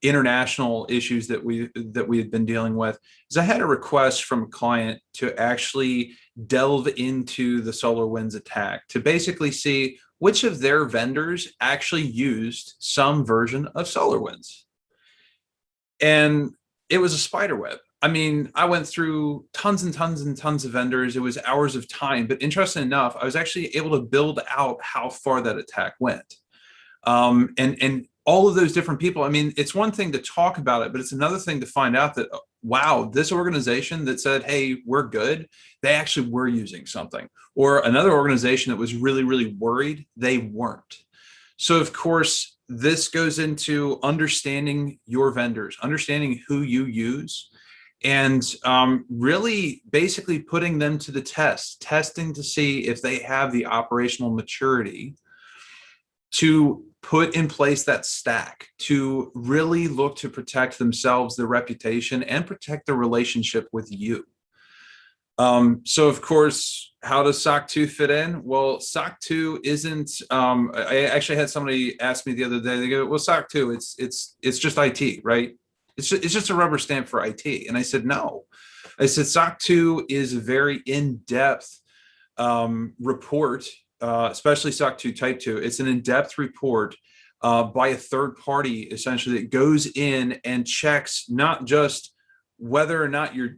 international issues that we had been dealing with, is I had a request from a client to actually delve into the SolarWinds attack to basically see which of their vendors actually used some version of SolarWinds. And it was a spider web. I mean, I went through tons and tons and tons of vendors. It was hours of time, but interesting enough, I was actually able to build out how far that attack went. And all of those different people, I mean, it's one thing to talk about it, but it's another thing to find out that, wow, this organization that said, hey, we're good, they actually were using something. Or another organization that was really, really worried, they weren't. So of course, this goes into understanding your vendors, understanding who you use, and really basically putting them to the test, testing to see if they have the operational maturity to put in place that stack, to really look to protect themselves, their reputation, and protect their relationship with you. So of course, how does SOC 2 fit in? Well, SOC 2 isn't, I actually had somebody ask me the other day, they go, well, SOC 2, it's just IT, right? It's just a rubber stamp for IT. And I said, no. I said, SOC 2 is a very in-depth report, especially SOC 2 Type 2. It's an in-depth report by a third party, essentially, that goes in and checks not just whether or not you're,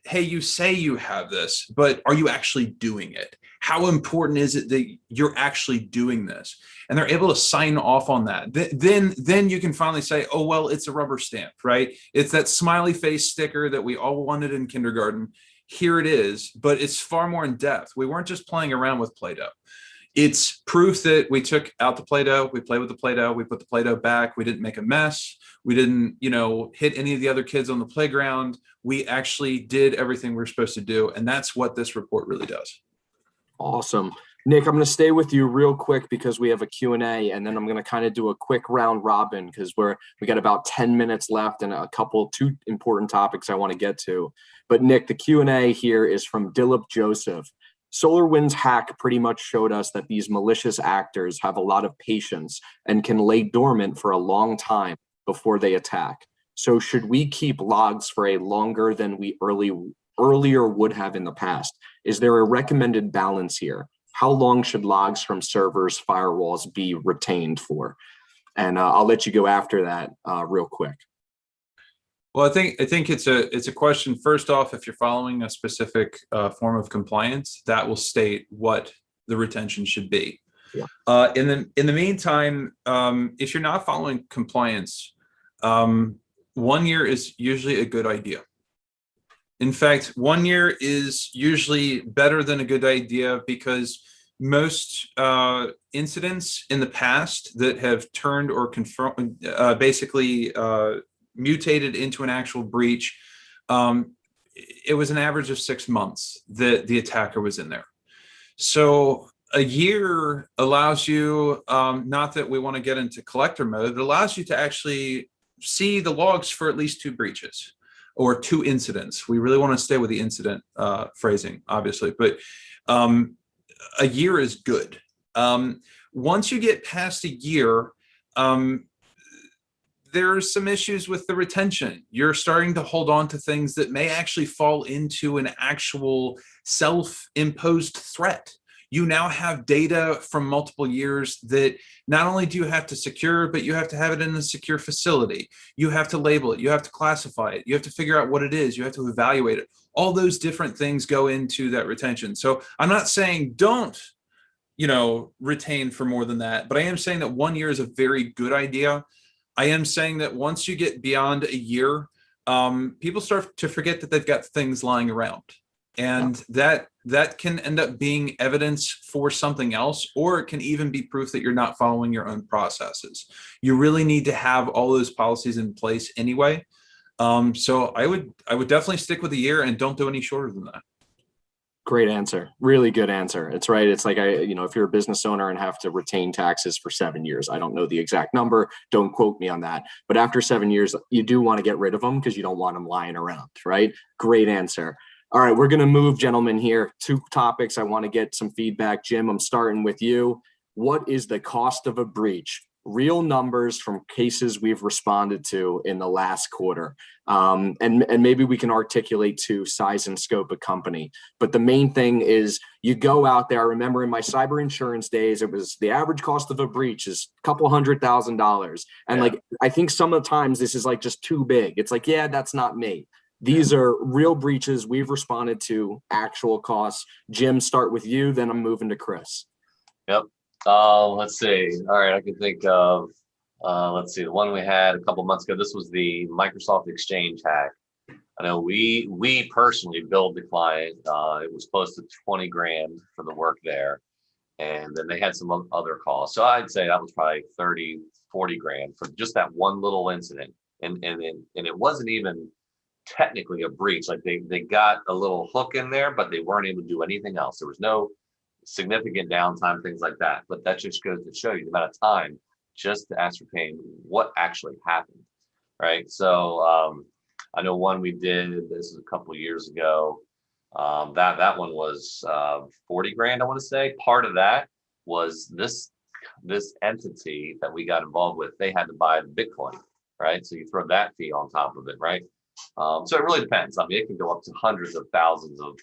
hey, you say you have this, but are you actually doing it? How important is it that you're actually doing this? And they're able to sign off on that. Then you can finally say, oh, well, it's a rubber stamp, right? It's that smiley face sticker that we all wanted in kindergarten. Here it is, but it's far more in depth. We weren't just playing around with Play-Doh. It's proof that we took out the Play-Doh, we played with the Play-Doh, we put the Play-Doh back, we didn't make a mess, we didn't, hit any of the other kids on the playground. We actually did everything we were supposed to do, and that's what this report really does. Awesome. Nick, I'm going to stay with you real quick because we have a Q&A, and then I'm going to kind of do a quick round robin because we got about 10 minutes left and two important topics I want to get to. But Nick, the Q&A here is from Dilip Joseph. SolarWinds hack pretty much showed us that these malicious actors have a lot of patience and can lay dormant for a long time before they attack. So should we keep logs for a longer than we earlier would have in the past? Is there a recommended balance here? How long should logs from servers, firewalls be retained for? And I'll let you go after that real quick. Well, I think it's a question. First off, if you're following a specific form of compliance, that will state what the retention should be. Yeah. In the meantime, if you're not following compliance, 1 year is usually a good idea. In fact, 1 year is usually better than a good idea because most incidents in the past that have turned or basically mutated into an actual breach, it was an average of 6 months that the attacker was in there. So a year allows you, not that we want to get into collector mode, it allows you to actually see the logs for at least 2 breaches or 2 incidents. We really want to stay with the incident phrasing, obviously, but a year is good. Once you get past a year, there's some issues with the retention. You're starting to hold on to things that may actually fall into an actual self-imposed threat. You now have data from multiple years that not only do you have to secure, but you have to have it in a secure facility. You have to label it. You have to classify it. You have to figure out what it is. You have to evaluate it. All those different things go into that retention. So I'm not saying don't, retain for more than that, but I am saying that 1 year is a very good idea. I am saying that once you get beyond a year, people start to forget that they've got things lying around. And that can end up being evidence for something else, or it can even be proof that you're not following your own processes. You really need to have all those policies in place anyway. So I would definitely stick with a year and don't do any shorter than that. Great answer. Really good answer. It's right. It's like, if you're a business owner and have to retain taxes for 7 years, I don't know the exact number. Don't quote me on that. But after 7 years, you do want to get rid of them because you don't want them lying around, right? Great answer. All right, we're going to move, gentlemen, here. 2 topics. I want to get some feedback. Jim, I'm starting with you. What is the cost of a breach? Real numbers from cases we've responded to in the last quarter. And maybe we can articulate to size and scope of company. But the main thing is you go out there. I remember in my cyber insurance days, it was the average cost of a breach is a couple $100,000. And I think some of the times this is like just too big. It's like, yeah, that's not me. These are real breaches we've responded to, actual costs. Jim, start with you, then I'm moving to Kris. Yep. Let's see. All right, I can think of, let's see, the one we had a couple months ago. This was the Microsoft Exchange hack. I know we personally billed the client. It was close to 20 grand for the work there. And then they had some other costs. So I'd say that was probably 30, 40 grand for just that one little incident. And it wasn't even technically a breach. Like they got a little hook in there, but they weren't able to do anything else. There was no significant downtime, things like that. But that just goes to show you the amount of time just to ascertain what actually happened, right? So I know one we did, this is a couple of years ago. That one was 40 grand, I want to say. Part of that was this entity that we got involved with, they had to buy the Bitcoin, right? So you throw that fee on top of it, right? So it really depends. I mean, it can go up to hundreds of thousands of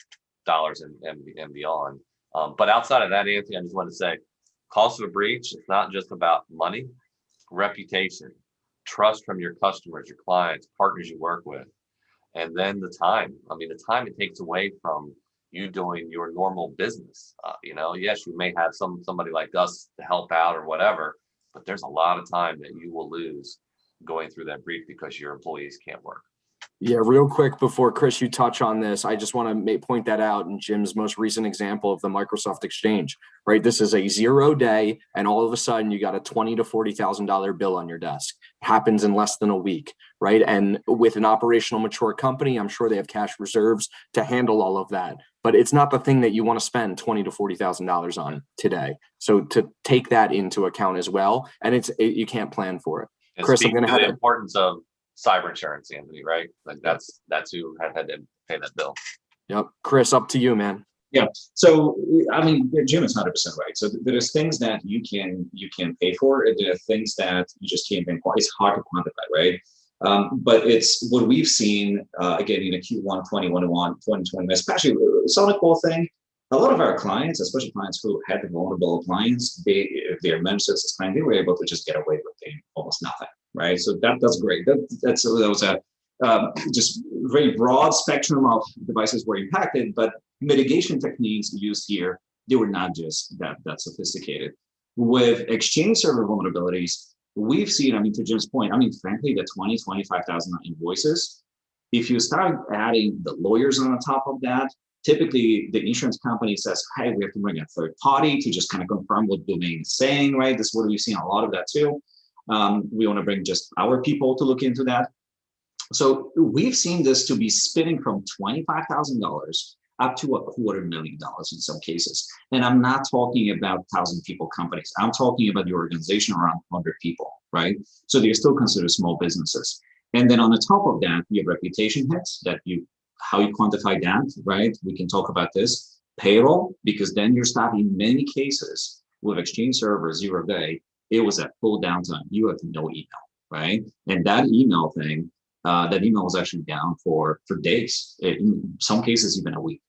dollars and beyond. But outside of that, Anthony, I just want to say, cost of a breach, it's not just about money, reputation, trust from your customers, your clients, partners you work with, and then the time. I mean, the time it takes away from you doing your normal business. Yes, you may have somebody like us to help out or whatever, but there's a lot of time that you will lose going through that breach because your employees can't work. Yeah, real quick before Kris, you touch on this, I just want to point that out in Jim's most recent example of the Microsoft Exchange, right? This is a 0 day, and all of a sudden you got a $20,000 to $40,000 bill on your desk. It happens in less than a week, right? And with an operational mature company, I'm sure they have cash reserves to handle all of that. But it's not the thing that you want to spend $20,000 to $40,000 on today. So to take that into account as well, and you can't plan for it. And Kris, I'm going to have the importance of cyber insurance, Anthony, right? Like that's who had to pay that bill. Yep. Kris, up to you, man. Yeah. So, I mean, Jim is 100% right. So there's things that you can pay for, and there are things that you just can't pinpoint. It's hard to quantify, right? But it's what we've seen, again, in a Q1 2020, especially the SonicWall thing. A lot of our clients, especially clients who had the vulnerable appliance, if they're managed services client, they were able to just get away with paying almost nothing, right? So that's great. That was a just very broad spectrum of devices were impacted, but mitigation techniques used here, they were not just that sophisticated. With Exchange server vulnerabilities, we've seen, I mean, to Jim's point, I mean, frankly, the 25,000 invoices, if you start adding the lawyers on the top of that, typically the insurance company says, hey, we have to bring a third party to just kind of confirm what the domain is saying, right? This is what we've seen a lot of that too. We want to bring just our people to look into that. So we've seen this to be spinning from $25,000 up to $250,000 in some cases. And I'm not talking about 1,000 people companies. I'm talking about the organization around 100 people, right? So they're still considered small businesses. And then on the top of that, you have reputation hits that how you quantify that, right? We can talk about this. Payroll, because then you're starting in many cases with Exchange Server 0 day, it was at full downtime. You have no email, right? And that email thing, that email was actually down for days, in some cases even a week.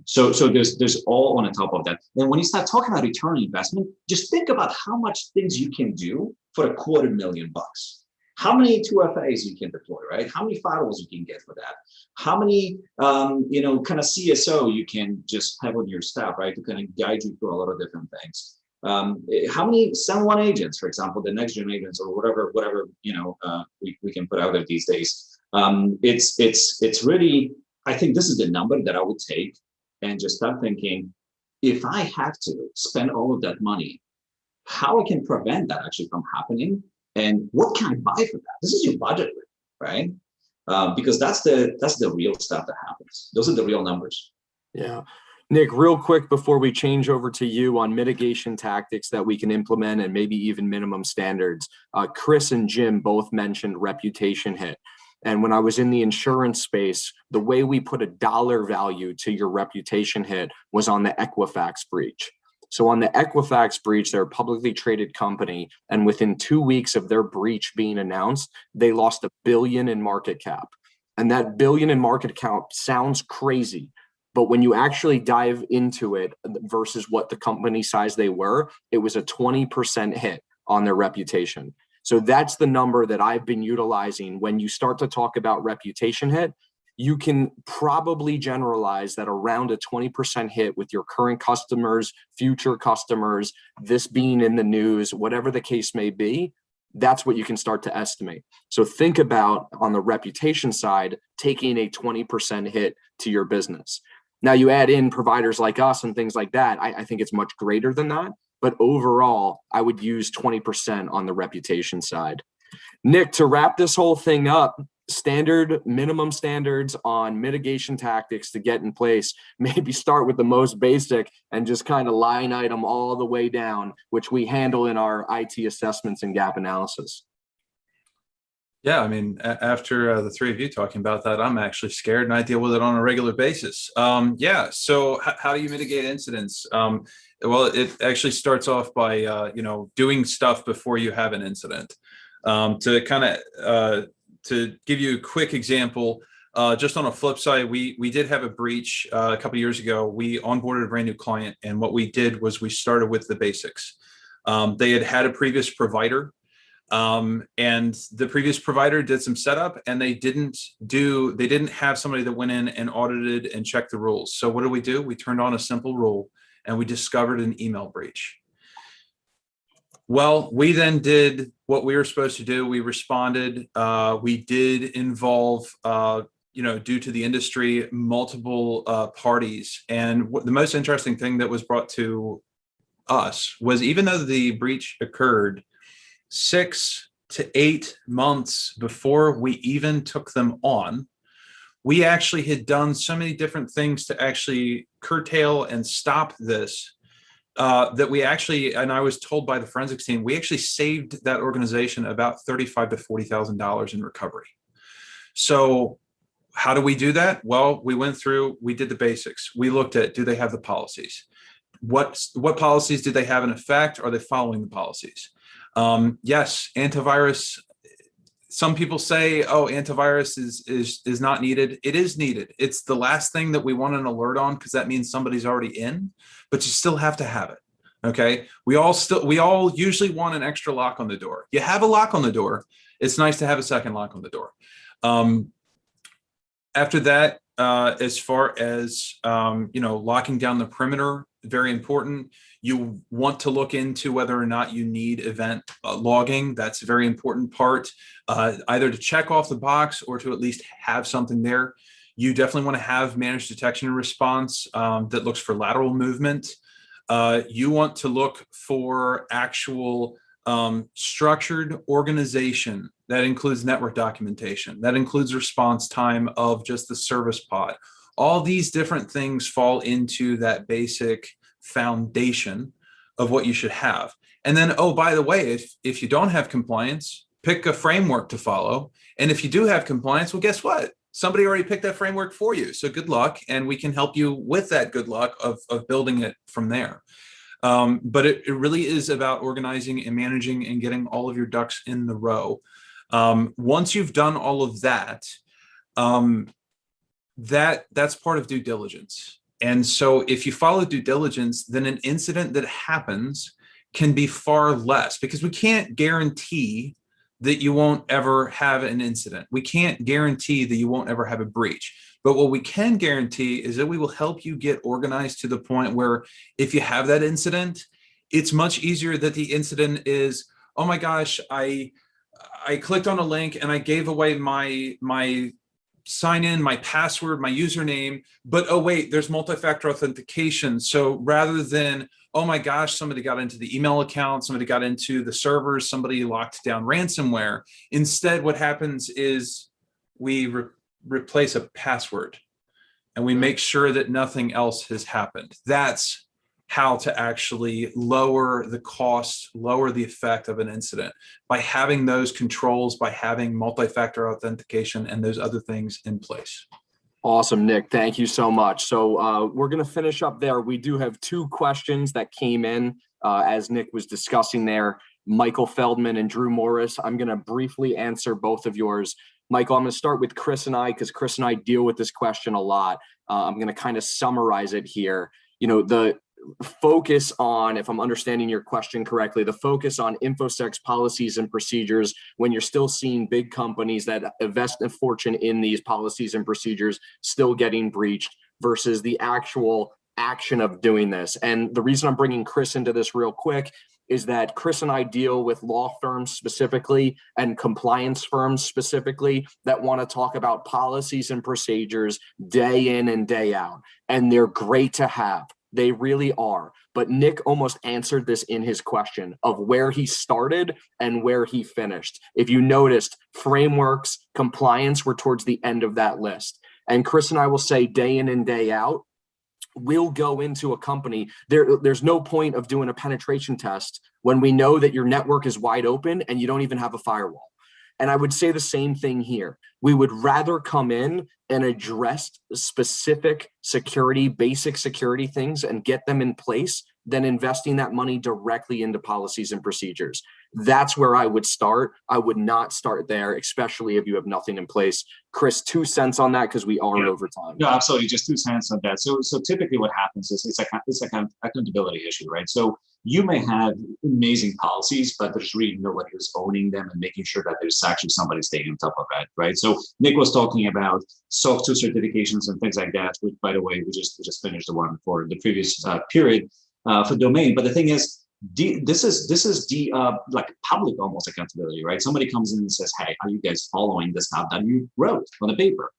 So there's all on the top of that. And when you start talking about return on investment, just think about how much things you can do for $250,000 bucks. How many 2FAs you can deploy, right? How many firewalls you can get for that? How many, kind of CSO you can just have on your staff, right? To kind of guide you through a lot of different things. How many SAN1 agents, for example, the next gen agents or whatever, we can put out there these days. It's really, I think this is the number that I would take and just start thinking, if I have to spend all of that money, how I can prevent that actually from happening, and what can I buy for that? This is your budget, right? Because that's the real stuff that happens. Those are the real numbers. Yeah. Nick, real quick before we change over to you on mitigation tactics that we can implement and maybe even minimum standards. Kris and Jim both mentioned reputation hit. And when I was in the insurance space, the way we put a dollar value to your reputation hit was on the Equifax breach. So on the Equifax breach, they're a publicly traded company, and within 2 weeks of their breach being announced, they lost $1 billion in market cap. And that $1 billion in market cap sounds crazy, but when you actually dive into it versus what the company size they were, it was a 20% hit on their reputation. So that's the number that I've been utilizing. When you start to talk about reputation hit, you can probably generalize that around a 20% hit with your current customers, future customers, this being in the news, whatever the case may be, that's what you can start to estimate. So think about, on the reputation side, taking a 20% hit to your business. Now you add in providers like us and things like that, I think it's much greater than that. But overall, I would use 20% on the reputation side. Nick, to wrap this whole thing up, minimum standards on mitigation tactics to get in place. Maybe start with the most basic and just kind of line item all the way down, which we handle in our IT assessments and gap analysis. Yeah, I mean, after the three of you talking about that, I'm actually scared and I deal with it on a regular basis. Yeah, so how do you mitigate incidents? Well, it actually starts off by, doing stuff before you have an incident. To give you a quick example, just on a flip side, we did have a breach a couple of years ago. We onboarded a brand new client, and what we did was we started with the basics. They had a previous provider, and the previous provider did some setup, and they didn't have somebody that went in and audited and checked the rules. So what did? We turned on a simple rule, and we discovered an email breach. Well, we then did what we were supposed to do. We responded. We did involve, due to the industry, multiple parties. And the most interesting thing that was brought to us was, even though the breach occurred 6 to 8 months before we even took them on, we actually had done so many different things to actually curtail and stop this. That we actually, and I was told by the forensics team, we actually saved that organization about $35,000 to $40,000 in recovery. So how do we do that? Well, we went through, we did the basics. We looked at, do they have the policies? What policies did they have in effect? Are they following the policies? Yes, antivirus. Some people say, oh, antivirus is not needed. It is needed. It's the last thing that we want an alert on, because that means somebody's already in, but you still have to have it. Okay. We all usually want an extra lock on the door. You have a lock on the door. It's nice to have a second lock on the door. After that, as far as locking down the perimeter, very important. You want to look into whether or not you need event logging. That's a very important part, either to check off the box or to at least have something there. You definitely want to have managed detection and response that looks for lateral movement. You want to look for actual structured organization. That includes network documentation. That includes response time of just the service pod. All these different things fall into that basic foundation of what you should have. And then, oh, by the way, if you don't have compliance, pick a framework to follow. And if you do have compliance, well, guess what? Somebody already picked that framework for you. So good luck. And we can help you with that good luck of building it from there. But it really is about organizing and managing and getting all of your ducks in the row. Once you've done all of that, that's part of due diligence. And so if you follow due diligence, then an incident that happens can be far less, because we can't guarantee that you won't ever have an incident. We can't guarantee that you won't ever have a breach. But what we can guarantee is that we will help you get organized to the point where if you have that incident, it's much easier that the incident is, oh my gosh, I clicked on a link and I gave away my sign in, my password, my username, but oh wait, there's multi-factor authentication. So rather than, oh my gosh, somebody got into the email account, somebody got into the servers, somebody locked down ransomware. Instead, what happens is we replace a password and we make sure that nothing else has happened. That's how to actually lower the cost, lower the effect of an incident, by having those controls, by having multi-factor authentication and those other things in place. Awesome, Nick. Thank you so much. So we're going to finish up there. We do have two questions that came in as Nick was discussing there. Michael Feldman and Drew Morris. I'm going to briefly answer both of yours. Michael, I'm going to start with Kris and I, because Kris and I deal with this question a lot. I'm going to kind of summarize it here. You know, the focus on, if I'm understanding your question correctly, the focus on InfoSec's policies and procedures when you're still seeing big companies that invest a fortune in these policies and procedures still getting breached versus the actual action of doing this. And the reason I'm bringing Kris into this real quick is that Kris and I deal with law firms specifically and compliance firms specifically that want to talk about policies and procedures day in and day out. And they're great to have. They really are. But Nick almost answered this in his question of where he started and where he finished. If you noticed, frameworks, compliance were towards the end of that list. And Kris and I will say day in and day out, we'll go into a company. There's no point of doing a penetration test when we know that your network is wide open and you don't even have a firewall. And I would say the same thing here. We would rather come in and address specific security, basic security things and get them in place than investing that money directly into policies and procedures. That's where I would start. I would not start there, especially if you have nothing in place. Kris, 2 cents on that, because we are over time. No, absolutely. Just 2 cents on that. So typically what happens is it's like an accountability issue, right? So you may have amazing policies, but there's really nobody who's owning them and making sure that there's actually somebody staying on top of that, right? So Nick was talking about SOC 2 certifications and things like that, which, by the way, we just finished the one for the previous period for domain. But the thing is, this is the like public almost accountability, right? Somebody comes in and says, hey, are you guys following the stuff that you wrote on the paper?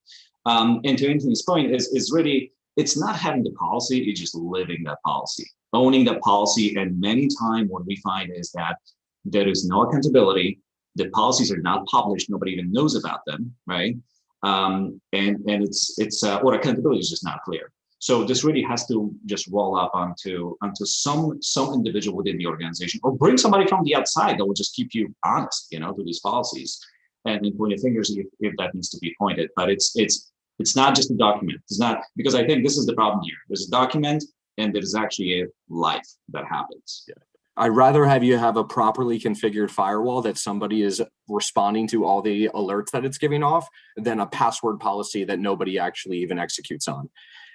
And to Anthony's point is really, it's not having the policy, it's just living that policy, owning that policy. And many times what we find is that there is no accountability. The policies are not published. Nobody even knows about them, right? And it's or accountability is just not clear. So this really has to just roll up onto some individual within the organization, or bring somebody from the outside that will just keep you honest, to these policies, and then point your fingers if that needs to be pointed. But it's not just a document. It's not, because I think this is the problem here. There's a document and there's actually a life that happens. Yeah. I'd rather have you have a properly configured firewall that somebody is responding to all the alerts that it's giving off than a password policy that nobody actually even executes on.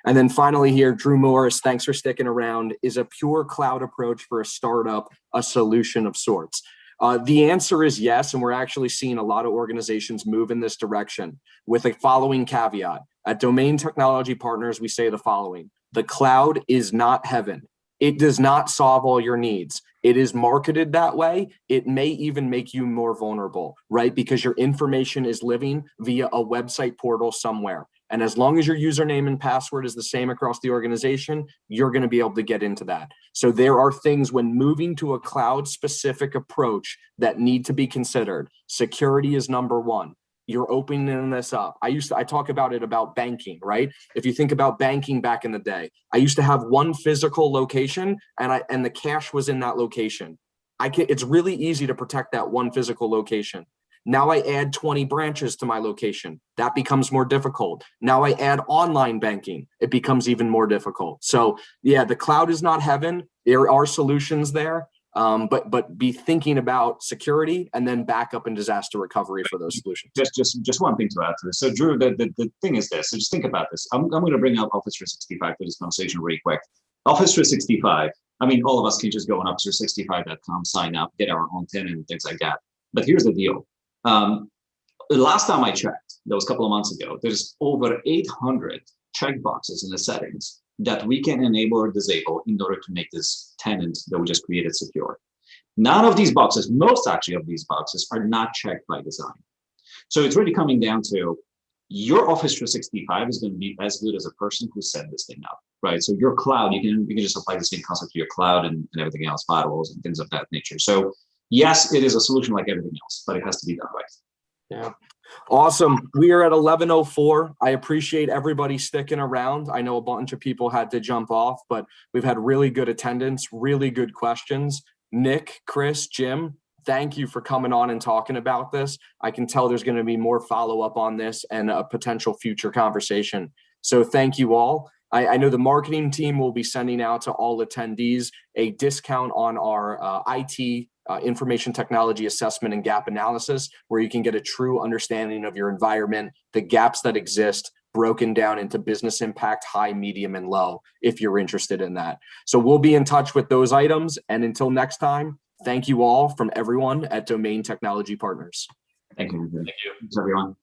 And then finally here, Drew Morris, thanks for sticking around. Is a pure cloud approach for a startup a solution of sorts? The answer is yes, and we're actually seeing a lot of organizations move in this direction with a following caveat. At Domain Technology Partners, we say the following: the cloud is not heaven. It does not solve all your needs. It is marketed that way. It may even make you more vulnerable, right? Because your information is living via a website portal somewhere. And as long as your username and password is the same across the organization, you're going to be able to get into that. So there are things when moving to a cloud-specific approach that need to be considered. Security is number one. You're opening this up. I talk about it about banking, right? If you think about banking back in the day, I used to have one physical location and the cash was in that location. It's really easy to protect that one physical location. Now I add 20 branches to my location. That becomes more difficult. Now I add online banking. It becomes even more difficult. So yeah, the cloud is not heaven. There are solutions there. But be thinking about security and then backup and disaster recovery for those solutions. Just one thing to add to this. So Drew, the thing is this. So just think about this. I'm going to bring up Office 365 for this conversation really quick. Office 365. I mean, all of us can just go on office365.com, sign up, get our own tin and things like that. But here's the deal. The last time I checked, that was a couple of months ago, there's over 800 checkboxes in the settings that we can enable or disable in order to make this tenant that we just created secure. None of these boxes, most actually of these boxes, are not checked by design. So it's really coming down to your Office 365 is going to be as good as a person who set this thing up, right? So your cloud, you can just apply the same concept to your cloud and everything else, firewalls and things of that nature. So yes, it is a solution like everything else, but it has to be done right. Yeah. Awesome. We are at 11:04. I appreciate everybody sticking around. I know a bunch of people had to jump off, but we've had really good attendance, really good questions. Nick, Kris, Jim, thank you for coming on and talking about this. I can tell there's going to be more follow-up on this and a potential future conversation. So thank you all. I know the marketing team will be sending out to all attendees a discount on our IT information technology assessment and gap analysis, where you can get a true understanding of your environment, the gaps that exist, broken down into business impact, high, medium, and low, if you're interested in that. So we'll be in touch with those items. And until next time, thank you all from everyone at Domain Technology Partners. Thank you. Thank you. Thanks, everyone.